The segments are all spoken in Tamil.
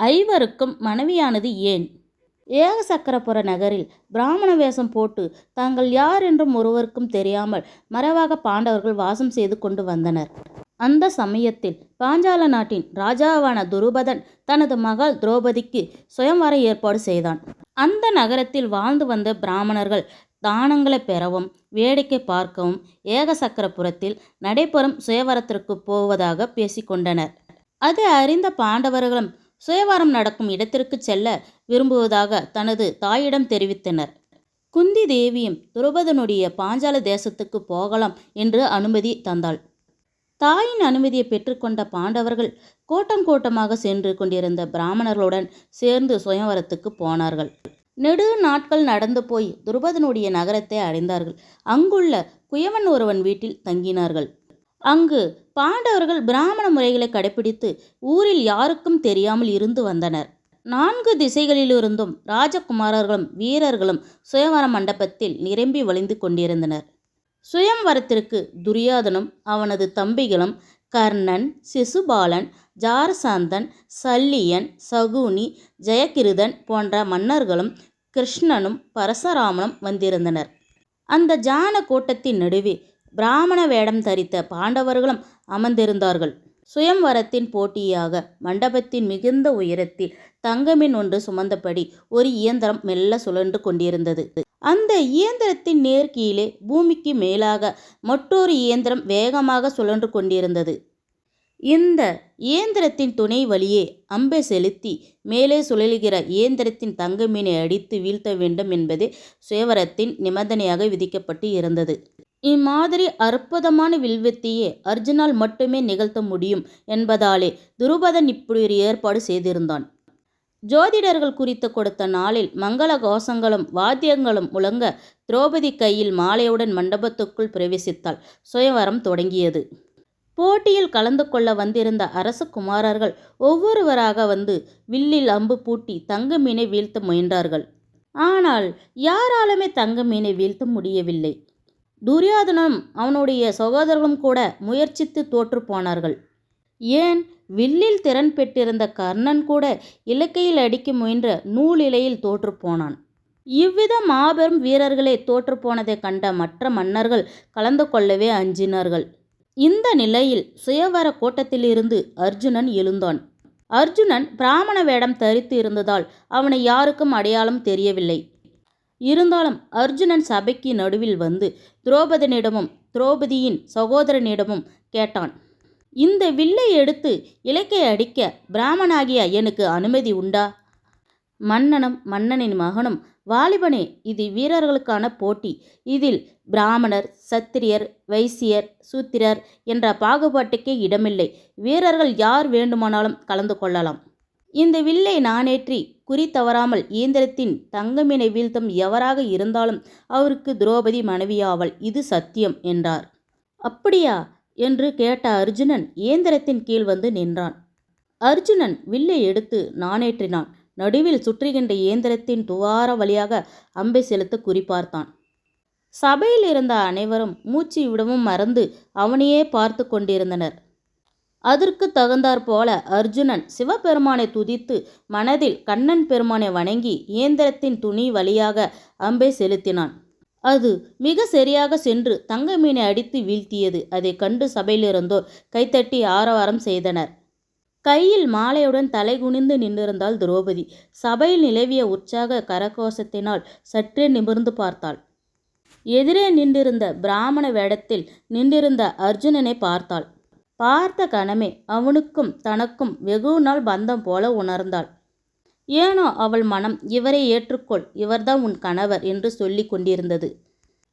ஐவருக்கும் மனைவியானது ஏன்? ஏகசக்கரபுர நகரில் பிராமண வேஷம் போட்டு தாங்கள் யார் என்றும் ஒருவருக்கும் தெரியாமல் மறைவாக பாண்டவர்கள் வாசம் செய்து கொண்டு வந்தனர். அந்த சமயத்தில் பாஞ்சால நாட்டின் ராஜாவான துருபதன் தனது மகள் திரௌபதிக்கு சுயம்வர ஏற்பாடு செய்தான். அந்த நகரத்தில் வாழ்ந்து வந்த பிராமணர்கள் தானங்களை பெறவும் வேடிக்கை பார்க்கவும் ஏகசக்கரபுரத்தில் நடைபெறும் சுயவரத்திற்கு போவதாக பேசிக்கொண்டனர். அதை அறிந்த பாண்டவர்களும் சுயவரம் நடக்கும் இடத்திற்கு செல்ல விரும்புவதாக தனது தாயிடம் தெரிவித்தனர். குந்தி தேவியும் துருபதனுடைய பாஞ்சால தேசத்துக்கு போகலாம் என்று அனுமதி தந்தாள். தாயின் அனுமதியை பெற்றுக்கொண்ட பாண்டவர்கள் கூட்டம் கூட்டமாக சென்று கொண்டிருந்த பிராமணர்களுடன் சேர்ந்து சுயவரத்துக்கு போனார்கள். நெடு நாட்கள் நடந்து போய் துருபதனுடைய நகரத்தை அடைந்தார்கள். அங்குள்ள குயவன் ஒருவன் வீட்டில் தங்கினார்கள். அங்கு பாண்டவர்கள் பிராமண முறைகளை கடைபிடித்து ஊரில் யாருக்கும் தெரியாமல் இருந்து வந்தனர். 4 திசைகளிலிருந்தும் ராஜகுமாரர்களும் வீரர்களும் சுயவர மண்டபத்தில் நிரம்பி வழிந்து கொண்டிருந்தனர். சுயம்வரத்திற்கு துரியோதனும் அவனது தம்பிகளும் கர்ணன், சிசுபாலன், ஜாரசாந்தன், சல்லியன், சகுனி, ஜெயகிருதன் போன்ற மன்னர்களும் கிருஷ்ணனும் பரசுராமனும் வந்திருந்தனர். அந்த ஜான கூட்டத்தின் நடுவே பிராமண வேடம் தரித்த பாண்டவர்களும் அமர்ந்திருந்தார்கள். சுயம்வரத்தின் போட்டியாக மண்டபத்தின் மிகுந்த உயரத்தில் தங்கமீன் ஒன்று சுமந்தபடி ஒரு இயந்திரம் மெல்ல சுழன்று கொண்டிருந்தது. அந்த இயந்திரத்தின் நேர் கீழே பூமிக்கு மேலாக மற்றொரு இயந்திரம் வேகமாக சுழன்று கொண்டிருந்தது. இந்த இயந்திரத்தின் துணை வழியே அம்பை செலுத்தி மேலே சுழலுகிற இயந்திரத்தின் தங்கமீனை அடித்து வீழ்த்த வேண்டும் என்பதே சுயவரத்தின் நிபந்தனையாக விதிக்கப்பட்டு இருந்தது. இம்மாதிரி அற்புதமான வில்வித்தையை அர்ஜுனால் மட்டுமே நிகழ்த்த முடியும் என்பதாலே துருபதன் இப்படி ஒரு ஏற்பாடு செய்திருந்தான். ஜோதிடர்கள் குறித்து கொடுத்த நாளில் மங்கள கோஷங்களும் வாத்தியங்களும் முழங்க திரௌபதி கையில் மாலையுடன் மண்டபத்துக்குள் பிரவேசித்தாள். சுயவரம் தொடங்கியது. போட்டியில் கலந்து கொள்ள வந்திருந்த அரச குமாரர்கள் ஒவ்வொருவராக வந்து வில்லில் அம்பு பூட்டி தங்கமீனை வீழ்த்த முயன்றார்கள். ஆனால் யாராலுமே தங்கமீனை வீழ்த்த முடியவில்லை. துரியோதனும் அவனுடைய சகோதரர்களும் கூட முயற்சித்து தோற்று போனார்கள். ஏன், வில்லில் திறன் பெற்றிருந்த கர்ணன் கூட இலக்கையில் அடிக்க முயன்ற நூல் இலையில் தோற்று போனான். இவ்விதம் மாபெரும் வீரர்களே தோற்று போனதை கண்ட மற்ற மன்னர்கள் கலந்து கொள்ளவே அஞ்சினார்கள். இந்த நிலையில் சுயவர கோட்டத்திலிருந்து அர்ஜுனன் எழுந்தான். அர்ஜுனன் பிராமண வேடம் தரித்து இருந்ததால் அவனை யாருக்கும் அடையாளம் தெரியவில்லை. இருந்தாலும் அர்ஜுனன் சபைக்கு நடுவில் வந்து திரௌபதனிடமும் திரௌபதியின் சகோதரனிடமும் கேட்டான். இந்த வில்லை எடுத்து இலக்கை அடிக்க பிராமணாகிய எனக்கு அனுமதி உண்டா? மன்னனும் மன்னனின் மகனும், வாலிபனே, இது வீரர்களுக்கான போட்டி. இதில் பிராமணர், சத்திரியர், வைசியர், சூத்திரர் என்ற பாகுபாட்டுக்கே இடமில்லை. வீரர்கள் யார் வேண்டுமானாலும் கலந்து கொள்ளலாம். இந்த வில்லை நானேற்றி குறி தவறாமல் இயந்திரத்தின் தங்கமீனை வீழ்த்தும் எவராக இருந்தாலும் அவருக்கு திரௌபதி மனைவியாவள். இது சத்தியம் என்றார். அப்படியா என்று கேட்ட அர்ஜுனன் இயந்திரத்தின் கீழ் வந்து நின்றான். அர்ஜுனன் வில்லை எடுத்து நானேற்றினான். நடுவில் சுற்றுகின்ற இயந்திரத்தின் துவார வழியாக அம்பை செலுத்த குறிப்பார்த்தான். சபையில் இருந்த அனைவரும் மூச்சு விடவும் மறந்து அவனையே பார்த்து கொண்டிருந்தனர். அதற்கு தகுந்தாற் போல அர்ஜுனன் சிவபெருமானை துதித்து மனதில் கண்ணன் பெருமானை வணங்கி இயந்திரத்தின் துணி வழியாக அம்பை செலுத்தினான். அது மிக சரியாக சென்று தங்கமீனை அடித்து வீழ்த்தியது. அதை கண்டு சபையிலிருந்தோர் கைத்தட்டி ஆரவாரம் செய்தனர். கையில் மாலையுடன் தலை குனிந்து நின்றிருந்தாள் திரௌபதி. சபையில் நிலவிய உற்சாக கரகோஷத்தினால் சற்றே நிமிர்ந்து பார்த்தாள். எதிரே நின்றிருந்த பிராமண வேடத்தில் நின்றிருந்த அர்ஜுனனை பார்த்தாள். பார்த்த கணமே அவனுக்கும் தனக்கும் வெகு நாள் பந்தம் போல உணர்ந்தாள். ஏனோ அவள் மனம் இவரை ஏற்றுக்கொள், இவர்தான் உன் கணவர் என்று சொல்லி கொண்டிருந்தது.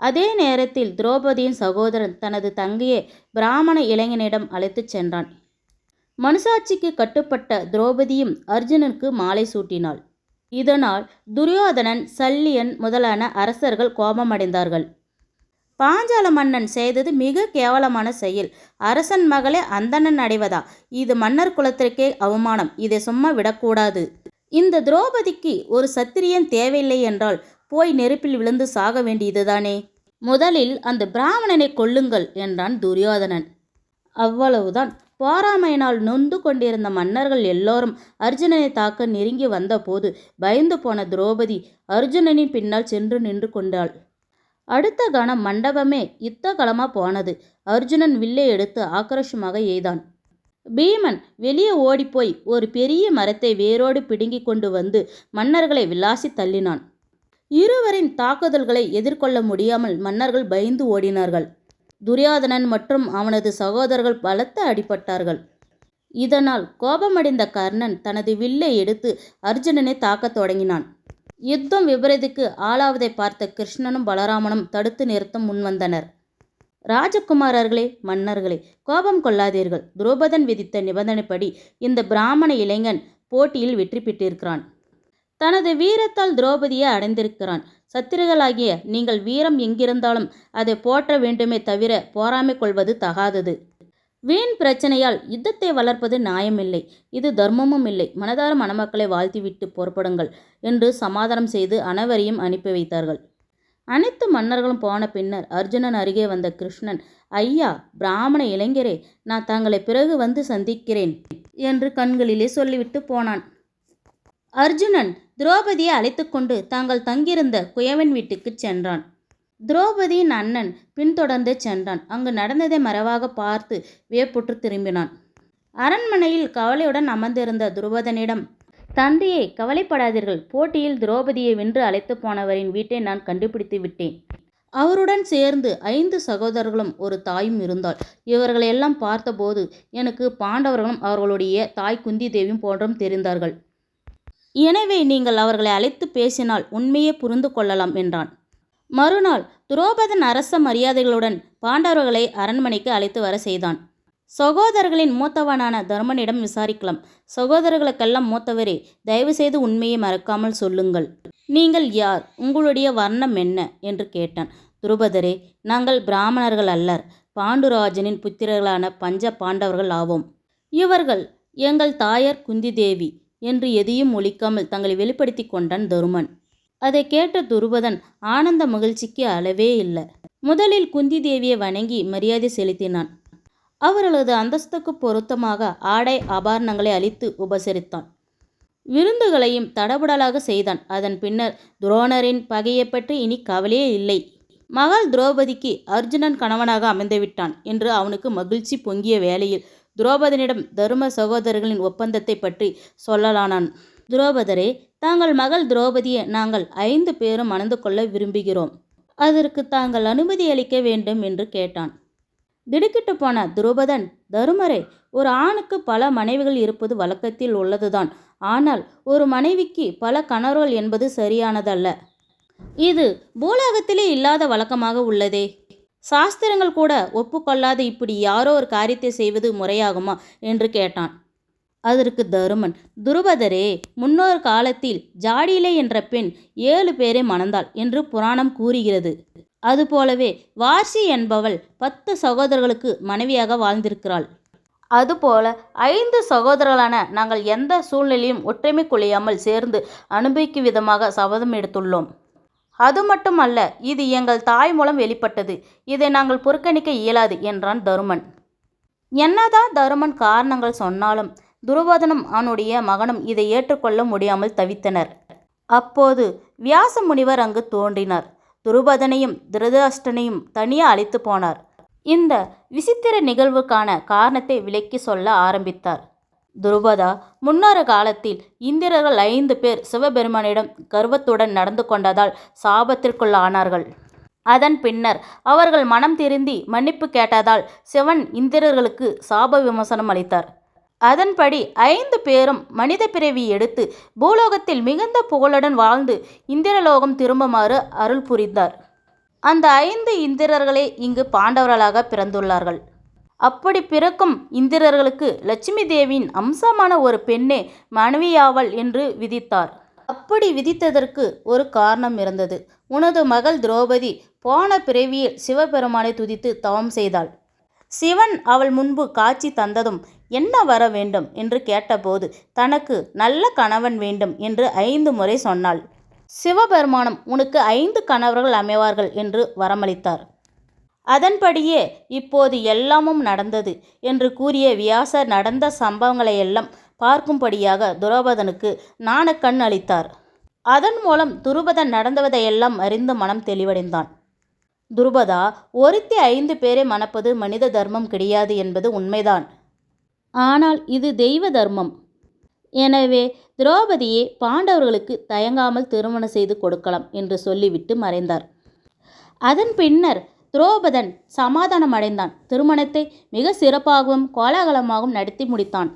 அதே நேரத்தில் திரௌபதியின் சகோதரன் தனது தங்கையை பிராமண இளைஞனிடம் அழைத்துச் சென்றான். மனசாட்சிக்கு கட்டுப்பட்ட திரௌபதியும் அர்ஜுனனுக்கு மாலை சூட்டினாள். இதனால் துரியோதனன், சல்லியன் முதலான அரசர்கள் கோபமடைந்தார்கள். பாஞ்சால மன்னன் செய்தது மிக கேவலமான செயல். அரசன் மகளே அந்தணன் அடைவதா? இது மன்னர் குலத்திற்கே அவமானம். இதை சும்மா விடக்கூடாது. இந்த திரௌபதிக்கு ஒரு சத்திரியன் தேவையில்லை என்றால் போய் நெருப்பில் விழுந்து சாக வேண்டியதுதானே. முதலில் அந்த பிராமணனை கொல்லுங்கள் என்றான் துரியோதனன். அவ்வளவுதான். போராமையினால் நொந்து கொண்டிருந்த மன்னர்கள் எல்லோரும் அர்ஜுனனை தாக்க நெருங்கி வந்தபோது பயந்து போன திரௌபதி அர்ஜுனனின் பின்னால் சென்று நின்று கொண்டாள். அடுத்த கணம் மண்டபமே யுத்த களமா போனது. அர்ஜுனன் வில்லை எடுத்து ஆக்ரோஷமாக எய்தான். பீமன் வெளியே ஓடிப்போய் ஒரு பெரிய மரத்தை வேரோடு பிடுங்கி கொண்டு வந்து மன்னர்களை விளாசி தள்ளினான். இருவரின் தாக்குதல்களை எதிர்கொள்ள முடியாமல் மன்னர்கள் பயந்து ஓடினார்கள். துரியோதனன் மற்றும் அவனது சகோதரர்கள் பலத்த அடிபட்டார்கள். இதனால் கோபமடைந்த கர்ணன் தனது வில்லை எடுத்து அர்ஜுனனை தாக்கத் தொடங்கினான். யுத்தம் விபரீதத்துக்கு ஆளாவதை பார்த்த கிருஷ்ணனும் பலராமனும் தடுத்து நிறுத்த முன்வந்தனர். ராஜகுமாரர்களே, மன்னர்களே, கோபம் கொள்ளாதீர்கள். துரோபதன் விதித்த நிபந்தனைப்படி இந்த பிராமண இளைஞன் போட்டியில் வெற்றி பெற்றிருக்கிறான். தனது வீரத்தால் திரௌபதியை அடைந்திருக்கிறான். சத்திரிகளாகிய நீங்கள் வீரம் எங்கிருந்தாலும் அதை போற்ற வேண்டுமே தவிர பொறாமை கொள்வது தகாதது. வீண் பிரச்சனையால் யுத்தத்தை வளர்ப்பது நியாயமில்லை. இது தர்மமும் இல்லை. மனதார மணமக்களை வாழ்த்திவிட்டு புறப்படுங்கள் என்று சமாதானம் செய்து அனைவரையும் அனுப்பி வைத்தார்கள். அனைத்து மன்னர்களும் போன பின்னர் அர்ஜுனன் அருகே வந்த கிருஷ்ணன், ஐயா, பிராமண இளைஞரே, நான் தங்களை பிறகு வந்து சந்திக்கிறேன் என்று கண்களிலே சொல்லிவிட்டு போனான். அர்ஜுனன் திரௌபதியை அழைத்து கொண்டு தாங்கள் தங்கியிருந்த குயவன் வீட்டுக்கு சென்றான். திரௌபதியின் அண்ணன் பின்தொடர்ந்து சென்றான். அங்கு நடந்ததை மறைவாக பார்த்து வியப்புற்று திரும்பினான். அரண்மனையில் கவலையுடன் அமர்ந்திருந்த துருபதனிடம், தந்தையே, கவலைப்படாதீர்கள். போட்டியில் திரௌபதியை வென்று அழைத்து போனவரின் வீட்டை நான் கண்டுபிடித்து விட்டேன். அவருடன் சேர்ந்து 5 சகோதரர்களும் ஒரு தாயும் இருந்தாள். இவர்களை எல்லாம் பார்த்தபோது எனக்கு பாண்டவர்களும் அவர்களுடைய தாய் குந்தி தேவியும் போன்றும் தெரிந்தார்கள். எனவே நீங்கள் அவர்களை அழைத்து பேசினால் உண்மையை புரிந்து கொள்ளலாம் என்றான். மறுநாள் துரோபதன் அரச மரியாதைகளுடன் பாண்டவர்களை அரண்மனைக்கு அழைத்து வர செய்தான். சகோதரர்களின் மூத்தவனான தர்மனிடம் விசாரிக்கலாம். சகோதரர்களுக்கெல்லாம் மூத்தவரே, தயவு செய்து உண்மையை மறக்காமல் சொல்லுங்கள். நீங்கள் யார்? உங்களுடைய வர்ணம் என்ன என்று கேட்டான். துருபதரே, நாங்கள் பிராமணர்கள் அல்லர். பாண்டுராஜனின் புத்திரர்களான பஞ்ச பாண்டவர்கள் ஆவோம். இவர்கள் எங்கள் தாயார் குந்தி தேவி என்று எதையும் ஒழிக்காமல் தங்களை வெளிப்படுத்தி கொண்டான் தருமன். அதை கேட்ட துருபதன் ஆனந்த மகிழ்ச்சிக்கு அளவே இல்லை. முதலில் குந்தி தேவியை வணங்கி மரியாதை செலுத்தினான். அவர்களது அந்தஸ்துக்கு பொருத்தமாக ஆடை ஆபரணங்களை அளித்து உபசரித்தான். விருந்துகளையும் தடபுடலாக செய்தான். அதன் பின்னர் துரோணரின் பகையை பற்றி இனி கவலையே இல்லை. மகள் திரௌபதிக்கு அர்ஜுனன் கணவனாக அமைந்துவிட்டான் என்று அவனுக்கு மகிழ்ச்சி பொங்கிய வேளையில் துரோபதனிடம் தரும சகோதரர்களின் ஒப்பந்தத்தை பற்றி சொல்லலானான். துரோபதரே, தாங்கள் மகள் திரௌபதியை நாங்கள் 5 பேரும் மணந்து கொள்ள விரும்புகிறோம். அதற்கு தாங்கள் அனுமதி அளிக்க வேண்டும் என்று கேட்டான். திடுக்கிட்டு போன துரோபதன், தருமரே, ஒரு ஆணுக்கு பல மனைவிகள் இருப்பது வழக்கத்தில் உள்ளதுதான். ஆனால் ஒரு மனைவிக்கு பல கணவர்கள் என்பது சரியானதல்ல. இது பூலோகத்திலே இல்லாத வழக்கமாக உள்ளதே. சாஸ்திரங்கள் கூட ஒப்புக்கொள்ளாத இப்படி யாரோ ஒரு காரியத்தை செய்வது முறையாகுமா என்று கேட்டான். அதற்கு தருமன், துருபதரே, முன்னொரு காலத்தில் ஜாடியிலே என்ற பெண் 7 பேரை மணந்தாள் என்று புராணம் கூறுகிறது. அதுபோலவே வார்சி என்பவள் 10 சகோதரர்களுக்கு மனைவியாக வாழ்ந்திருக்கிறாள். அதுபோல 5 சகோதரர்களான நாங்கள் எந்த சூழ்நிலையும் ஒற்றுமை கொள்ளையாமல் சேர்ந்து அனுபவிக்கும் விதமாக சபதம் எடுத்துள்ளோம். அது மட்டுமல்ல, இது எங்கள் தாய் மூலம் வெளிப்பட்டது. இதை நாங்கள் புறக்கணிக்க இயலாது என்றான் தருமன். என்னதான் தருமன் காரணங்கள் சொன்னாலும் துருபதனும் அவனுடைய மகனும் இதை ஏற்றுக்கொள்ள முடியாமல் தவித்தனர். அப்போது வியாச முனிவர் அங்கு தோன்றினார். துருபதனையும் திருதராஷ்டிரனையும் தனியாக அழைத்து போனார். இந்த விசித்திர நிகழ்வுக்கான காரணத்தை விளக்கி சொல்ல ஆரம்பித்தார். துருபதா, முன்னொரு காலத்தில் இந்திரர்கள் 5 பேர் சிவபெருமானிடம் கர்வத்துடன் நடந்து கொண்டதால் சாபத்திற்குள்ளானார்கள். அதன் பின்னர் அவர்கள் மனம் திருந்தி மன்னிப்பு கேட்டதால் சிவன் இந்திரர்களுக்கு சாப விமோசனம் அளித்தார். அதன்படி 5 பேரும் மனித பிறவி எடுத்து பூலோகத்தில் மிகுந்த புகழுடன் வாழ்ந்து இந்திரலோகம் திரும்புமாறு அருள் புரிந்தார். அந்த 5 இந்திரர்களே இங்கு பாண்டவர்களாக பிறந்துள்ளார்கள். அப்படி பிறக்கும் இந்திரர்களுக்கு லட்சுமி தேவியின் அம்சமான ஒரு பெண்ணே மனைவியாவள் என்று விதித்தார். அப்படி விதித்ததற்கு ஒரு காரணம் இருந்தது. உனது மகள் திரௌபதி போன பிறவியில் சிவபெருமானை துதித்து தவம் செய்தாள். சிவன் அவள் முன்பு காட்சி தந்ததும் என்ன வர வேண்டும் என்று கேட்டபோது தனக்கு நல்ல கணவன் வேண்டும் என்று 5 முறை சொன்னாள். சிவபெருமானும் உனக்கு 5 கணவர்கள் அமைவார்கள் என்று வரமளித்தார். அதன்படியே இப்போது எல்லாமும் நடந்தது என்று கூறிய வியாசர் நடந்த சம்பவங்களையெல்லாம் பார்க்கும்படியாக துரோபதனுக்கு ஞானக்கண் அளித்தார். அதன் மூலம் துருபதன் நடந்தவதையெல்லாம் அறிந்து மனம் தெளிவடைந்தான். துருபதா, ஒருத்தி 5 பேரை மணப்பது மனித தர்மம் கிடையாது என்பது உண்மைதான். ஆனால் இது தெய்வ தர்மம். எனவே திரௌபதியை பாண்டவர்களுக்கு தயங்காமல் திருமணம் செய்து கொடுக்கலாம் என்று சொல்லிவிட்டு மறைந்தார். அதன் பின்னர் துரோபதன் சமாதானம் அடைந்தான். திருமணத்தை மிக சிறப்பாகவும் கோலாகலமாகவும் நடத்தி முடித்தான்.